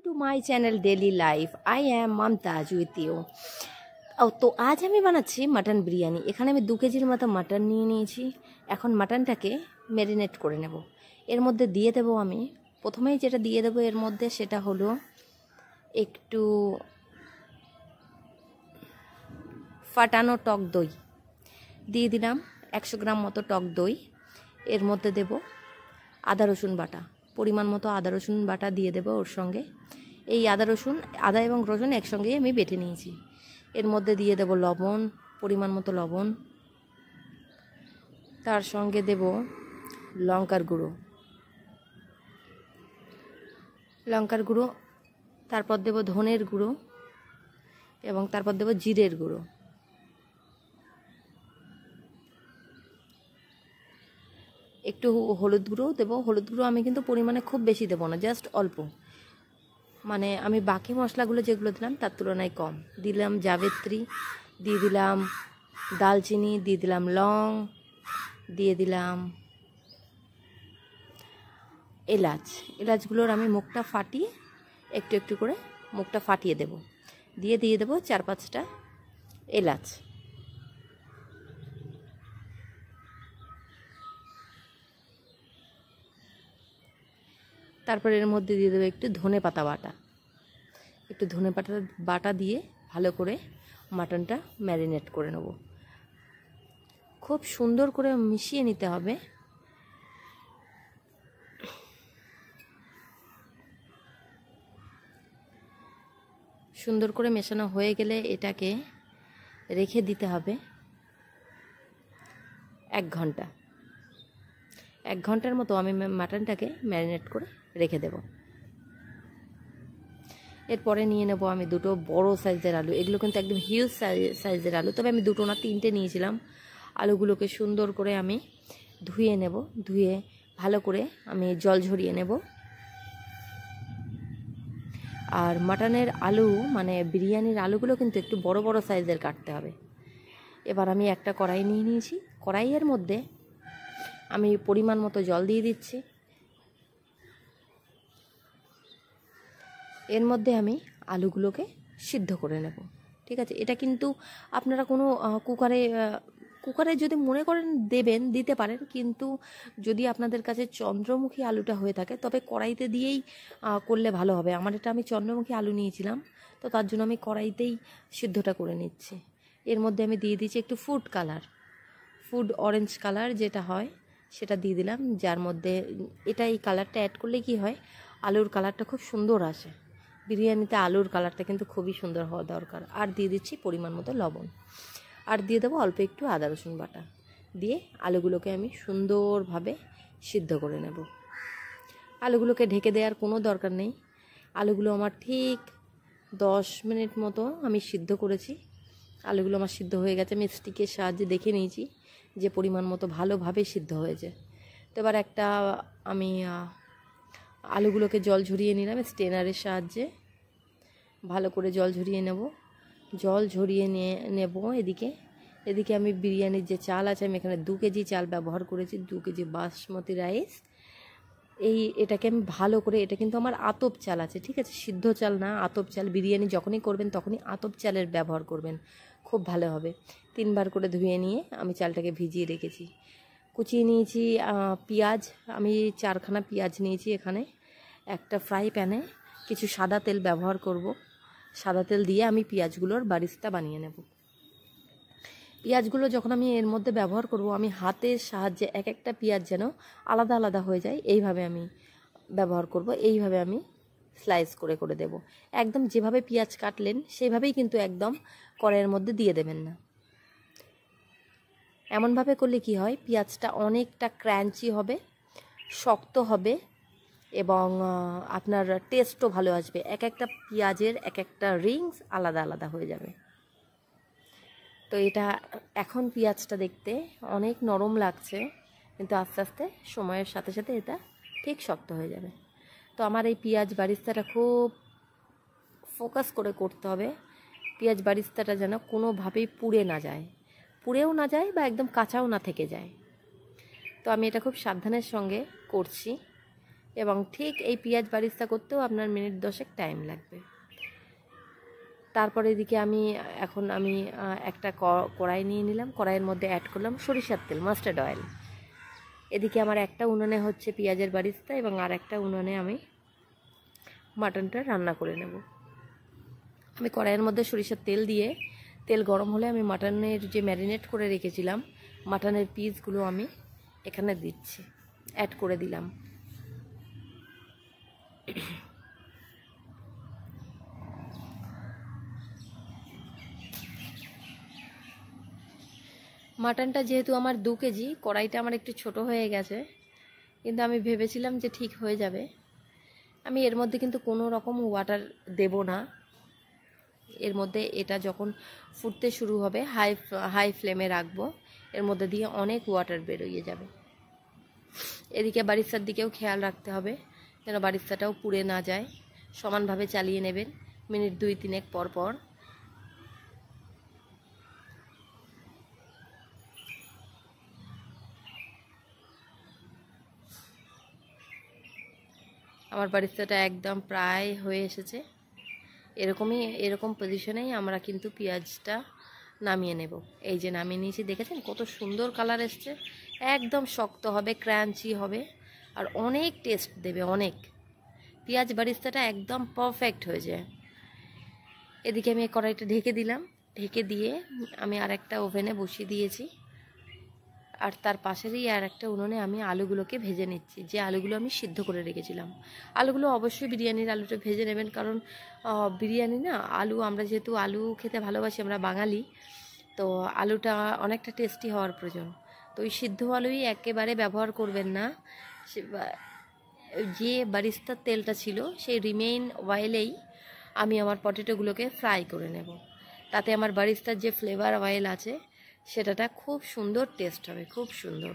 To my channel daily life. I am Mumtaz with you. तो आज আমি বানাচ্ছি মাটন বিরিয়ানি। এখানে আমি 2 কেজির মতো মাটন নিয়ে নিয়েছি। এখন মাটনটাকে ম্যারিনেট করে নেব। এর মধ্যে দিয়ে দেব আমি প্রথমেই যেটা দিয়ে দেব এর মধ্যে সেটা হলো একটু ফাটানো টক দই দিয়ে দিলাম, 100 গ্রাম মতো টক দই। এর মধ্যে দেব আদা রসুন বাটা, পরিমাণ মতো আদা রসুন বাটা দিয়ে দেব ওর সঙ্গে। এই আদা এবং রসুন একসঙ্গেই আমি বেটে নিয়েছি। এর মধ্যে দিয়ে দেব লবণ, পরিমাণ মতো লবণ। তার সঙ্গে দেব লঙ্কার গুঁড়ো, তারপর দেব ধনের গুঁড়ো এবং তারপর দেব জিরের গুঁড়ো। একটু হলুদ গুঁড়ো দেবো। হলুদ গুঁড়ো আমি কিন্তু পরিমাণে খুব বেশি দেবো না, জাস্ট অল্প, মানে আমি বাকি মশলাগুলো যেগুলো দিলাম তার তুলনায় কম। দিলাম জাবিত্রী, দিয়ে দিলাম দালচিনি, দিয়ে দিলাম লং, দিয়ে দিলাম এলাচগুলোর আমি মুখটা ফাটিয়ে একটু একটু করে মুখটা ফাটিয়ে দেব। দিয়ে দেবো 4-5টা এলাচ। তারপর এর মধ্যে দিয়ে দেবো একটু ধনেপাতা বাটা দিয়ে ভালো করে মাটনটা ম্যারিনেট করে নেব। খুব সুন্দর করে মিশিয়ে নিতে হবে। সুন্দর করে মেশানো হয়ে গেলে এটাকে রেখে দিতে হবে 1 ঘন্টা। 1 ঘন্টার মতো আমি মাটনটাকে ম্যারিনেট করে রেখে দেব। এরপরে নিয়ে নেব আমি 2টো বড় সাইজের আলু। এগুলো কিন্তু একদম হিউজ সাইজের আলু, তবে আমি 2টো না 3টে নিয়েছিলাম। আলুগুলোকে সুন্দর করে আমি ধুয়ে নেব। ধুয়ে ভালো করে আমি জল ঝরিয়ে নেব। আর মাটনের আলু মানে বিরিয়ানির আলুগুলো কিন্তু একটু বড় বড় সাইজের কাটতে হবে। এবার আমি একটা কড়াই নিয়ে নিয়েছি। কড়াইয়ের মধ্যে আমি পরিমাণ মতো জল দিয়ে দিচ্ছি। এর মধ্যে আমি আলুগুলোকে সিদ্ধ করে নেব। ঠিক আছে, এটা কিন্তু আপনারা কোনো কুকারে যদি মনে করেন দিতে পারেন, কিন্তু যদি আপনাদের কাছে চন্দ্রমুখী আলুটা হয়ে থাকে তবে কড়াইতে দিয়েই করলে ভালো হবে। আমি চন্দ্রমুখী আলু নিয়েছিলাম, তো তার জন্য আমি কড়াইতেই সিদ্ধটা করে নিচ্ছি। এর মধ্যে আমি দিয়ে দিচ্ছি একটু ফুড অরেঞ্জ কালার যেটা হয় সেটা দিয়ে দিলাম, যার মধ্যে এই কালারটা অ্যাড করলে কি হয়, আলুর কালারটা খুব সুন্দর আসে। বিরিয়ানিতে আলুর কালারটা কিন্তু খুবই সুন্দর হওয়া দরকার। আর দিয়ে দিচ্ছি পরিমাণ মতো লবণ, আর দিয়ে দেবো অল্প একটু আদা রসুন বাটা। দিয়ে আলুগুলোকে আমি সুন্দরভাবে সিদ্ধ করে নেব। আলুগুলোকে ঢেকে দেওয়ার কোনো দরকার নেই। আলুগুলো আমার ঠিক 10 মিনিট মতো আমি সিদ্ধ করেছি। আলুগুলো আমার সিদ্ধ হয়ে গেছে। আমি স্টিকের সাহায্যে দেখে নিয়েছি যে পরিমাণ মতো ভালোভাবে সিদ্ধ হয়েছে। তো এবার আমি আলুগুলোকে জল ঝরিয়ে নিলাম স্ট্রেনারের সাহায্যে। ভালো করে জল ঝরিয়ে নেব। এদিকে আমি বিরিয়ানির যে চাল আছে, আমি এখানে 2 কেজি চাল ব্যবহার করেছি, 2 কেজি বাসমতি রাইস। এটাকে আমি ভালো করে, এটা কিন্তু আমার আতপ চাল আছে, ঠিক আছে, সিদ্ধ চাল না, আতপ চাল। বিরিয়ানি যখনই করবেন তখনই আতপ চালের ব্যবহার করবেন, খুব ভালো হবে। 3 বার করে ধুয়ে নিয়ে আমি চালটাকে ভিজিয়ে রেখেছি। কুচিয়ে নিয়েছি পেঁয়াজ, আমি 4খানা পেঁয়াজ নিয়েছি। এখানে একটা ফ্রাই প্যানে কিছু সাদা তেল ব্যবহার করব। সাদা তেল দিয়ে আমি পেঁয়াজগুলোর বারিস্তা বানিয়ে নেব। পেঁয়াজগুলো যখন আমি এর মধ্যে ব্যবহার করব, আমি হাতের সাহায্যে একটা পেঁয়াজ যেন আলাদা আলাদা হয়ে যায় এইভাবে আমি ব্যবহার করব। এইভাবে আমি স্লাইস করে দেব। একদম যেভাবে পেঁয়াজ কাটলেন সেইভাবেই কিন্তু একদম কড়াইয়ের মধ্যে দিয়ে দেবেন না। এমনভাবে করলে কি হয়, পেঁয়াজটা অনেকটা ক্রাঞ্চি হবে, শক্ত হবে এবং আপনার টেস্টও ভালো আসবে। একটা পেঁয়াজের একটা রিংস আলাদা আলাদা হয়ে যাবে। তো এটা এখন পেঁয়াজটা দেখতে অনেক নরম লাগছে, কিন্তু আস্তে আস্তে সময়ের সাথে সাথে এটা ঠিক শক্ত হয়ে যাবে। তো আমার এই পেঁয়াজ বারিস্তাটা খুব ফোকাস করে করতে হবে। পেঁয়াজ বারিস্তাটা যেন কোনোভাবেই পুড়েও না যায় বা একদম কাঁচাও না থেকে যায়। তো আমি এটা খুব সাবধানের সঙ্গে করছি। এবং ঠিক এই পেঁয়াজ বারিস্তা করতেও আপনার মিনিট 10 টাইম লাগবে। তারপরে এদিকে এখন আমি একটা কড়াই নিয়ে নিলাম, কড়াইয়ের মধ্যে অ্যাড করলাম সরিষার তেল, মাস্টার্ড অয়েল। এদিকে আমার একটা উনুনে হচ্ছে পেঁয়াজের বারিস্তা এবং আর একটা উনুনে আমি মাটনটা রান্না করে নেব। আমি কড়াইয়ের মধ্যে সরিষার তেল দিয়ে, তেল গরম হলে আমি মাটনের যে ম্যারিনেট করে রেখেছিলাম মাটনের পিসগুলো আমি এখানে দিচ্ছি, অ্যাড করে দিলাম। মাটনটা যেহেতু আমার 2 কেজি, কড়াইটা আমার একটু ছোট হয়ে গেছে, কিন্তু আমি ভেবেছিলাম যে ঠিক হয়ে যাবে। আমি এর মধ্যে কিন্তু কোনো রকম ওয়াটার দেব না। এর মধ্যে এটা যখন ফুটতে শুরু হবে হাই ফ্লেমে রাখবো, এর মধ্যে দিয়ে অনেক ওয়াটার বেরোয় যাবে। এদিকে বারিস্তার দিকেও খেয়াল রাখতে হবে যেন বারিস্তাটাও পুড়ে না যায়। সমানভাবে চালিয়ে নেবেন মিনিট 2-3 পর পর। আমার বারিস্তাটা একদম প্রায় হয়ে এসেছে। এরকম পজিশনেই আমরা কিন্তু পেঁয়াজটা নামিয়ে নেব। এই যে নামিয়ে নিয়েছি, দেখেছেন কত সুন্দর কালার এসছে। একদম শক্ত হবে, ক্রাঞ্চি হবে আর অনেক টেস্ট দেবে, অনেক। পেঁয়াজ বারিস্তাটা একদম পারফেক্ট হয়েছে। এদিকে আমি কড়াইটা ঢেকে দিলাম, ঢেকে দিয়ে আমি আর একটা ওভেনে বসিয়ে দিয়েছি। আর তার পাশেরই আর একটা উনুনে আমি আলুগুলোকে ভেজে নিচ্ছি, যে আলুগুলো আমি সিদ্ধ করে রেখেছিলাম। আলুগুলো অবশ্যই বিরিয়ানির আলুটা ভেজে নেবেন, কারণ বিরিয়ানি না আলু, আমরা যেহেতু আলু খেতে ভালোবাসি, আমরা বাঙালি, তো আলুটা অনেকটা টেস্টি হওয়ার প্রয়োজন। তো ওই সিদ্ধ আলুই একেবারে ব্যবহার করবেন না। যে বারিস্তার তেলটা ছিল সেই রিমেইন অয়েলেই আমি আমার পটেটোগুলোকে ফ্রাই করে নেব। তাতে আমার বারিস্তার যে ফ্লেভার অয়েল আছে সেটাটা খুব সুন্দর টেস্ট হবে, খুব সুন্দর।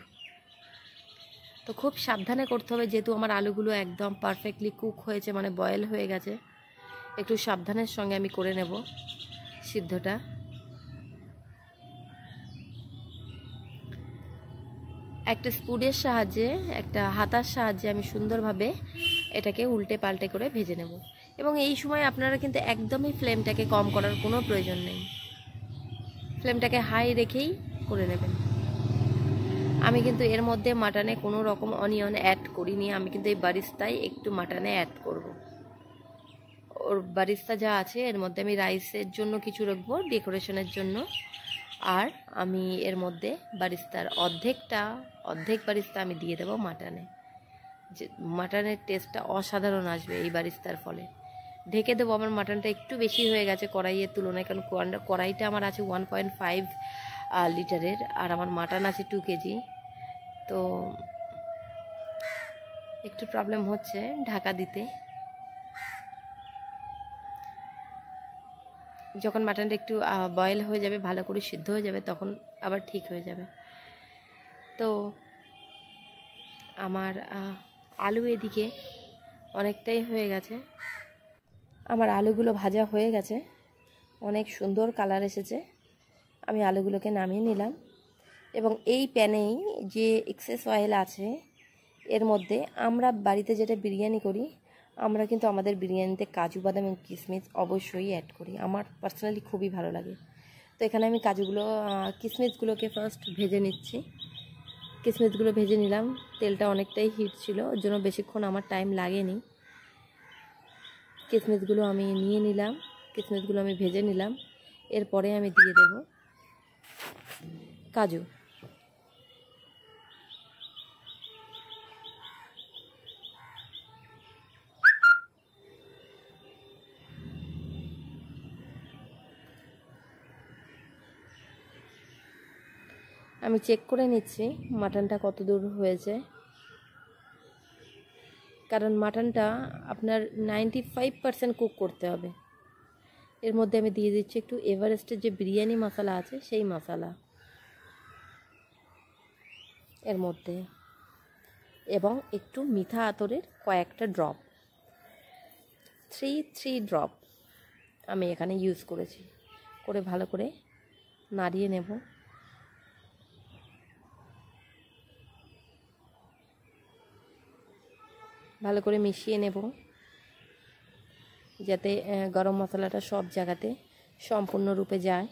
তো খুব সাবধানে করতে হবে, যেহেতু আমার আলুগুলো একদম পারফেক্টলি কুক হয়েছে, মানে বয়েল হয়ে গেছে। একটু সাবধানের সঙ্গে আমি করে নেব সিদ্ধটা। একটা স্পুনের সাহায্যে, একটা হাতার সাহায্যে আমি সুন্দরভাবে এটাকে উল্টে পাল্টে করে ভেজে নেব। এবং এই সময় আপনারা কিন্তু একদমই ফ্লেমটাকে কম করার কোনো প্রয়োজন নেই, ফ্লেমটাকে হাই রেখেই করে নেবেন। আমি কিন্তু এর মধ্যে মাটনে কোনো রকম অনিয়ন অ্যাড করিনি, আমি কিন্তু এই বারিস্তায় একটু মাটনে অ্যাড করব। ওর বারিস্তা যা আছে এর মধ্যে আমি রাইসের জন্য কিছু রাখবো ডেকোরেশনের জন্য, আর আমি এর মধ্যে বারিস্তার অর্ধেক বারিস্তা আমি দিয়ে দেবো মাটনে। যে মাটনের টেস্টটা অসাধারণ আসবে এই বারিস্তার ফলে। ঢেকে দেবো। আমার মাটনটা একটু বেশি হয়ে গেছে কড়াইয়ের তুলনায়, কারণ কড়াইটা আমার আছে 1.5 লিটারের, আর আমার মাটন আছে 2 কেজি। তো একটু প্রবলেম হচ্ছে ঢাকা দিতে। যখন মাটনটা একটু বয়েল হয়ে যাবে, ভালো করে সিদ্ধ হয়ে যাবে, তখন আবার ঠিক হয়ে যাবে। তো আমার আলু এদিকে অনেকটাই হয়ে গেছে। আমার আলুগুলো ভাজা হয়ে গেছে, অনেক সুন্দর কালার এসেছে। আমি আলুগুলোকে নামিয়ে নিলাম এবং এই প্যানেই যে এক্সেস অয়েল আছে এর মধ্যে আমরা বাড়িতে যেটা বিরিয়ানি করি, আমরা কিন্তু আমাদের বিরিয়ানিতে কাজু বাদাম এবং কিশমিশ অবশ্যই অ্যাড করি। আমার পার্সোনালি খুবই ভালো লাগে। তো এখানে আমি কিশমিশগুলোকে ফার্স্ট ভেজে নিচ্ছি। কিশমিশগুলো ভেজে নিলাম, তেলটা অনেকটাই হিট ছিল, ওর জন্য বেশিক্ষণ আমার টাইম লাগেনি। কিশমিশগুলো আমি নিয়ে নিলাম, কিশমিশগুলো আমি ভেজে নিলাম। এরপরে আমি দিয়ে দেব কাজু। আমি চেক করে নিচ্ছি মাটনটা কত দূর হয়েছে, কারণ মাটনটা আপনার 95% কুক করতে হবে। এর মধ্যে আমি দিয়ে দিচ্ছি একটু এভারেস্টের যে বিরিয়ানি মশলা আছে সেই মশলা এর মধ্যে, এবং একটু মিঠা আতরের কয়েকটা ড্রপ, 3 ড্রপ আমি এখানে ইউজ করেছি। করে ভালো করে নাড়িয়ে নেব। ভালো করে মিশিয়ে নেব, যাতে গরম মশলাটা সব জায়গাতে সম্পূর্ণরূপে যায়।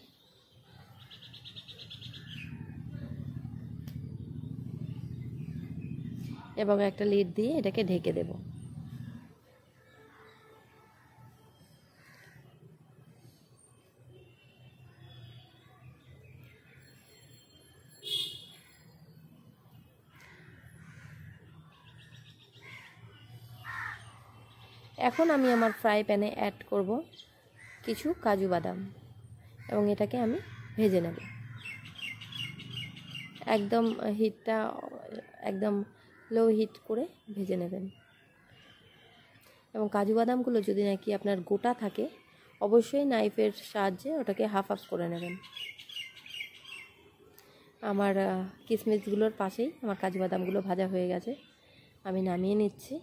এবং একটা লিড দিয়ে এটাকে ঢেকে দেব। এখন আমি আমার ফ্রাই প্যানে অ্যাড করব কিছু কাজু বাদাম এবং এটাকে আমি ভেজে নেব। একদম হিটটা একদম লো হিট করে ভেজে নেবেন। এবং কাজু বাদামগুলো যদি নাকি আপনার গোটা থাকে, অবশ্যই নাইফের সাহায্যে ওটাকে হাফ হাফ করে নেবেন। আমার কিশমিশগুলোর পাশেই আমার কাজু বাদামগুলো ভাজা হয়ে গেছে, আমি নামিয়ে নিচ্ছি।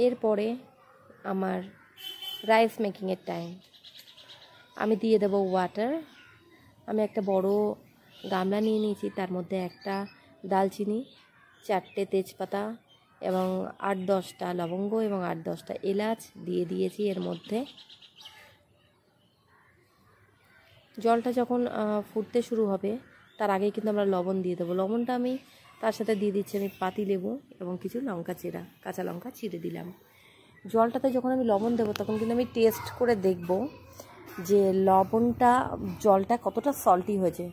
এরপরে আমার রাইস মেকিংয়ের টাইম। আমি দিয়ে দেব ওয়াটার। আমি একটা বড় গামলা নিয়ে নিয়েছি, তার মধ্যে একটা দালচিনি, 4টে তেজপাতা এবং 8-10টা লবঙ্গ এবং 8-10টা এলাচ দিয়ে দিয়েছি এর মধ্যে। জলটা যখন ফুটতে শুরু হবে তার আগে কিন্তু আমরা লবণ দিয়ে দেবো। লবণটা আমি তার সাথে দিয়ে দিচ্ছি আমি পাতিলেবু এবং কিছু লঙ্কা চেরা, কাঁচা লঙ্কা চিড়ে দিলাম। জলটাতে যখন আমি লবণ দেবো তখন কিন্তু আমি টেস্ট করে দেখব যে লবণটা, জলটা কতটা সল্টি হয়েছে।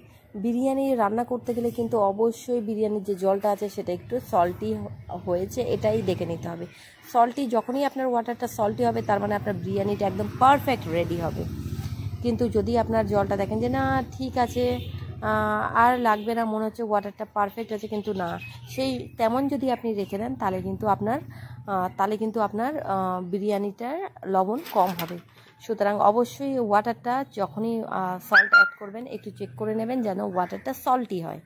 বিরিয়ানি রান্না করতে গেলে কিন্তু অবশ্যই বিরিয়ানির যে জলটা আছে সেটা একটু সল্টি হয়েছে এটাই দেখে নিতে হবে। সল্টি যখনই আপনার ওয়াটারটা সল্টি হবে তার মানে আপনার বিরিয়ানিটা একদম পারফেক্ট রেডি হবে। কিন্তু যদি আপনার জলটা দেখেন যে না ঠিক আছে, আর লাগবে না, মনে হচ্ছে ওয়াটারটা পারফেক্ট আছে, কিন্তু না, সেই তেমন যদি আপনি রেখে দেন তাহলে কিন্তু আপনার বিরিয়ানিটার লবণ কম হবে। সুতরাং অবশ্যই ওয়াটারটা যখনই সল্ট অ্যাড করবেন একটু চেক করে নেবেন যেন ওয়াটারটা সল্টি হয়।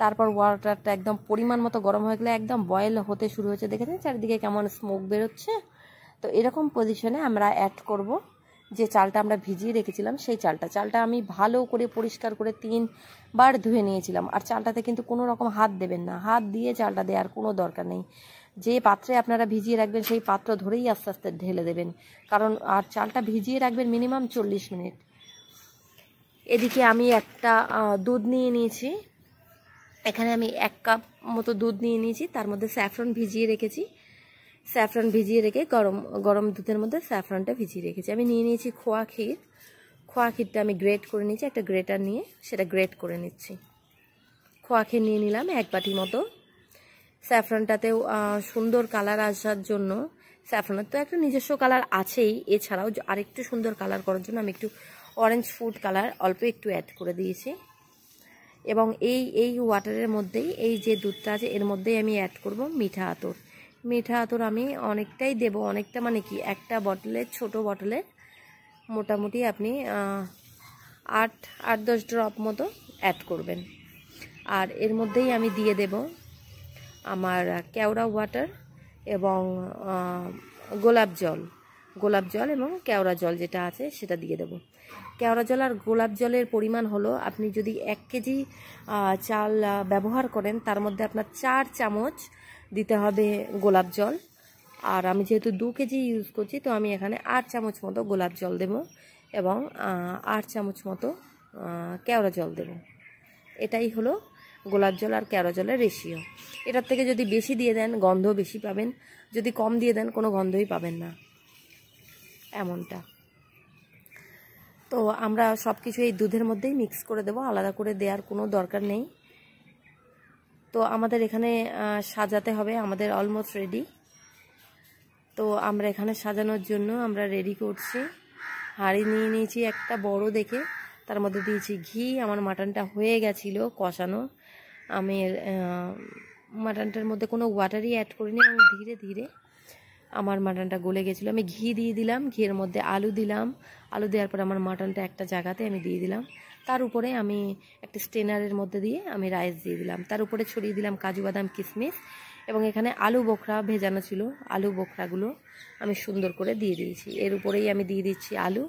তারপর ওয়াটারটা একদম পরিমাণ মতো গরম হয়ে গেলে একদম বয়েল হতে শুরু হয়েছে, দেখেছেন চারিদিকে কেমন স্মোক বেরোচ্ছে। তো এরকম পজিশনে আমরা অ্যাড করব যে চালটা আমরা ভিজিয়ে রেখেছিলাম সেই চালটা আমি ভালো করে পরিষ্কার করে 3বার ধুয়ে নিয়েছিলাম। আর চালটাতে কিন্তু কোনো রকম হাত দেবেন না, হাত দিয়ে চালটা দেওয়ার কোনো দরকার নেই। যে পাত্রে আপনারা ভিজিয়ে রাখবেন সেই পাত্র ধরেই আস্তে আস্তে ঢেলে দেবেন, কারণ আর চালটা ভিজিয়ে রাখবেন মিনিমাম 40 মিনিট। এদিকে আমি একটা দুধ নিয়ে নিয়েছি, এখানে আমি 1 কাপ মতো দুধ নিয়ে নিয়েছি, তার মধ্যে স্যাফরন ভিজিয়ে রেখেছি। স্যাফরন ভিজিয়ে রেখে গরম দুধের মধ্যে স্যাফরনটা ভিজিয়ে রেখেছি। আমি নিয়ে নিয়েছি খোয়া ক্ষীরটা আমি গ্রেট করে নিয়েছি, একটা গ্রেটার নিয়ে সেটা গ্রেট করে নিচ্ছি। খোয়া ক্ষীর নিয়ে নিলাম 1 বাটি মতো। স্যাফরনটাতেও সুন্দর কালার আসার জন্য, স্যাফরনের তো একটা নিজস্ব কালার আছেই, এছাড়াও আরেকটু সুন্দর কালার করার জন্য আমি একটু অরেঞ্জ ফুড কালার অল্প একটু অ্যাড করে দিয়েছি। এবং এই ওয়াটারের মধ্যেই, এই যে দুধটা আছে এর মধ্যেই আমি অ্যাড করব মিঠা আতর। আমি অনেকটাই দেব, অনেকটা মানে কি, একটা বটলের, ছোট বটলের মোটামুটি আপনি 8-10 ড্রপ মতো অ্যাড করবেন। আর এর মধ্যেই আমি দিয়ে দেব আমার কেওড়া ওয়াটার এবং গোলাপ জল এবং কেওড়া জল যেটা আছে সেটা দিয়ে দেব। কেওড়া জল আর গোলাপ জলের পরিমাণ হলো, আপনি যদি 1 কেজি চাল ব্যবহার করেন তার মধ্যে আপনার 4 চামচ দিতে হবে গোলাপ জল। আর আমি যেহেতু 2 কেজি ইউজ করছি তো আমি এখানে 8 চামচ মতো গোলাপ জল দেব এবং 8 চামচ মতো কেওড়া জল দেব। এটাই হলো গোলাপ জল আর কেওড়া জলের রেশিও। এটার থেকে যদি বেশি দিয়ে দেন গন্ধ বেশি পাবেন, যদি কম দিয়ে দেন কোনো গন্ধই পাবেন না, এমনটা। তো আমরা সব কিছু এই দুধের মধ্যেই মিক্স করে দেব, আলাদা করে দেওয়ার কোনো দরকার নেই। তো আমাদের এখানে সাজাতে হবে, আমাদের অলমোস্ট রেডি। তো আমরা এখানে সাজানোর জন্য আমরা রেডি করছি। হাঁড়ি নিয়ে নিয়েছি একটা বড় দেখে, তার মধ্যে দিয়েছি ঘি। আমার মাটনটা হয়ে গেছিলো কষানো, আমি মাটনটার মধ্যে কোনো ওয়াটারই অ্যাড করিনি এবং ধীরে ধীরে আমার মাটনটা গলে গেছিলো। আমি ঘি দিয়ে দিলাম, ঘিয়ের মধ্যে আলু দিলাম, আলু দেওয়ার পর আমার মাটনটা একটা জায়গাতে আমি দিয়ে দিলাম। তার উপরে আমি একটা স্টেনারের মধ্যে দিয়ে আমি রাইস দিয়ে দিলাম, তার উপরে ছড়িয়ে দিলাম কাজু বাদাম কিশমিশ এবং এখানে আলু বোখরা ভেজানো ছিল, আলু বোখরাগুলো আমি সুন্দর করে দিয়ে দিয়েছি। এর উপরেই আমি দিয়ে দিচ্ছি আলু।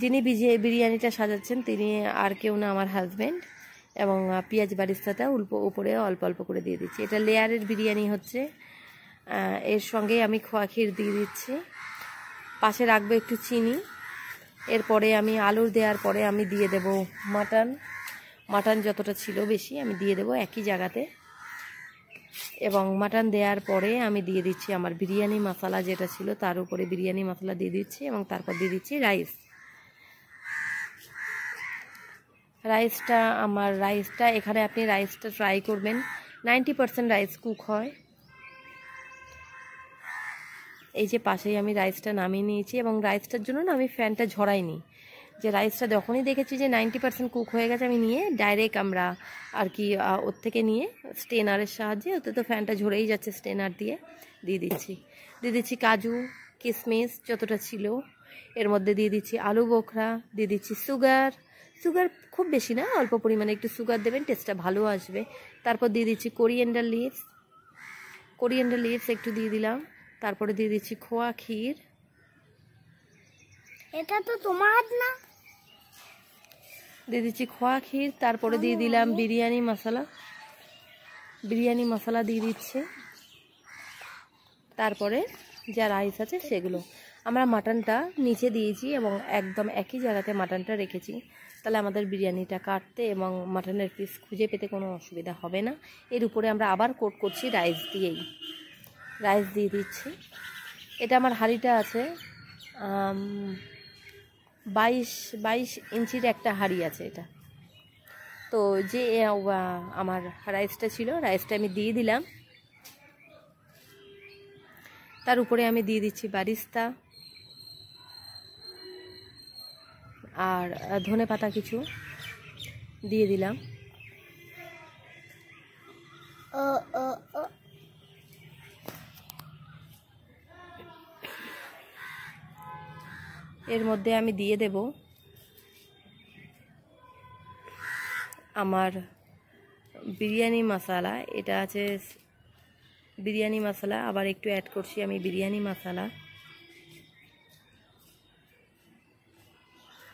যিনি বিরিয়ানিটা সাজাচ্ছেন তিনি আর কেউ না, আমার হাজব্যান্ড। এবং পেঁয়াজ বারিস্তাটা উপরে অল্প অল্প করে দিয়ে দিচ্ছি। এটা লেয়ারের বিরিয়ানি হচ্ছে। এর সঙ্গে আমি খোয়া ক্ষীর দিয়ে দিচ্ছি, পাশে রাখবো একটু চিনি। এরপরে আমি আলুর দেওয়ার পরে আমি দিয়ে দেব মাটন যতটা ছিল বেশি আমি দিয়ে দেব একই জায়গাতে। এবং মাটন দেওয়ার পরে আমি দিয়ে দিচ্ছি আমার বিরিয়ানি মশলা যেটা ছিল, তার উপরে বিরিয়ানি মশলা দিয়ে দিচ্ছি এবং তারপর দিয়ে দিচ্ছি রাইসটা এখানে আপনি রাইসটা ট্রাই করবেন, 90% রাইস কুক হয়। এই যে পাশেই আমি রাইসটা নামিয়ে নিয়েছি এবং রাইসটার জন্য না আমি ফ্যানটা ঝরাইনি, যে রাইসটা যখনই দেখেছি যে 90% কুক হয়ে গেছে আমি নিয়ে ডাইরেক্ট আমরা আর কি ওর থেকে নিয়ে স্টেনারের সাহায্যে, ওতে তো ফ্যানটা ঝরেই যাচ্ছে, স্টেনার দিয়ে দিয়ে দিচ্ছি কাজু কিশমিশ যতটা ছিল। এর মধ্যে দিয়ে দিচ্ছি আলু বোখরা, দিয়ে দিচ্ছি সুগার খুব বেশি না, অল্প পরিমাণে একটু সুগার দেবেন, টেস্টটা ভালো আসবে। তারপর দিয়ে দিচ্ছি কোরিয়েন্ডার লিভস একটু দিয়ে দিলাম। তারপরে দিয়ে দিচ্ছি খোয়া ক্ষীর। এটা তো তোমার না। দিয়ে দিচ্ছি খোয়া ক্ষীর। তারপরে দিয়ে দিলাম বিরিয়ানি মশলা দিয়ে দিচ্ছি। তারপরে যা রাইস আছে সেগুলো আমরা মাটনটা নিচে দিয়েছি এবং একদম একই জায়গাতে মাটনটা রেখেছি, তাহলে আমাদের বিরিয়ানিটা কাটতে এবং মাটনের পিস খুঁজে পেতে কোনো অসুবিধা হবে না। এর উপরে আমরা আবার কোট করছি রাইস দিয়ে দিচ্ছি। এটা আমার হাঁড়িটা আছে 22 ইঞ্চির একটা হাঁড়ি আছে এটা। তো যে আমার রাইসটা ছিল, রাইসটা আমি দিয়ে দিলাম। তার উপরে আমি দিয়ে দিচ্ছি বারিস্তা আর ধনে পাতা কিছু দিয়ে দিলাম। এর মধ্যে আমি দিয়ে দেব আমার বিরিয়ানি মশলা। এটা আছে বিরিয়ানি মশলা, আবার একটু অ্যাড করছি আমি বিরিয়ানি মশলা।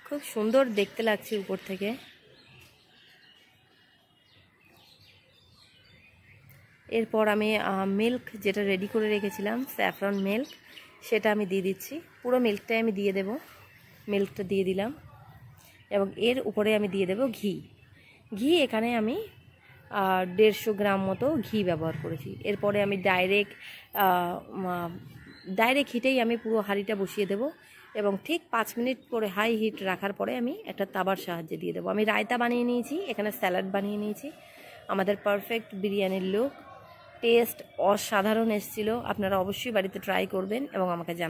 খুব সুন্দর দেখতে লাগছে উপর থেকে। এরপর আমি মিল্ক যেটা রেডি করে রেখেছিলাম, স্যাফরন মিল্ক, সেটা আমি দিয়ে দিচ্ছি। পুরো মিল্কটাই আমি দিয়ে দেব। মিল্কটা দিয়ে দিলাম এবং এর উপরে আমি দিয়ে দেব ঘি। এখানে আমি 150 গ্রাম মতো ঘি ব্যবহার করেছি। এরপরে আমি ডাইরেক্ট হিটেই আমি পুরো হাঁড়িটা বসিয়ে দেব এবং ঠিক 5 মিনিট পরে হাই হিট রাখার পরে আমি একটা তাওয়ার সাহায্যে দিয়ে দেবো। আমি রায়তা বানিয়ে নিয়েছি, এখানে স্যালাড বানিয়ে নিয়েছি। আমাদের পারফেক্ট বিরিয়ানির লুক, টেস্ট অসাধারণ এসেছিল। আপনারা অবশ্যই বাড়িতে ট্রাই করবেন এবং আমাকে জানাবেন।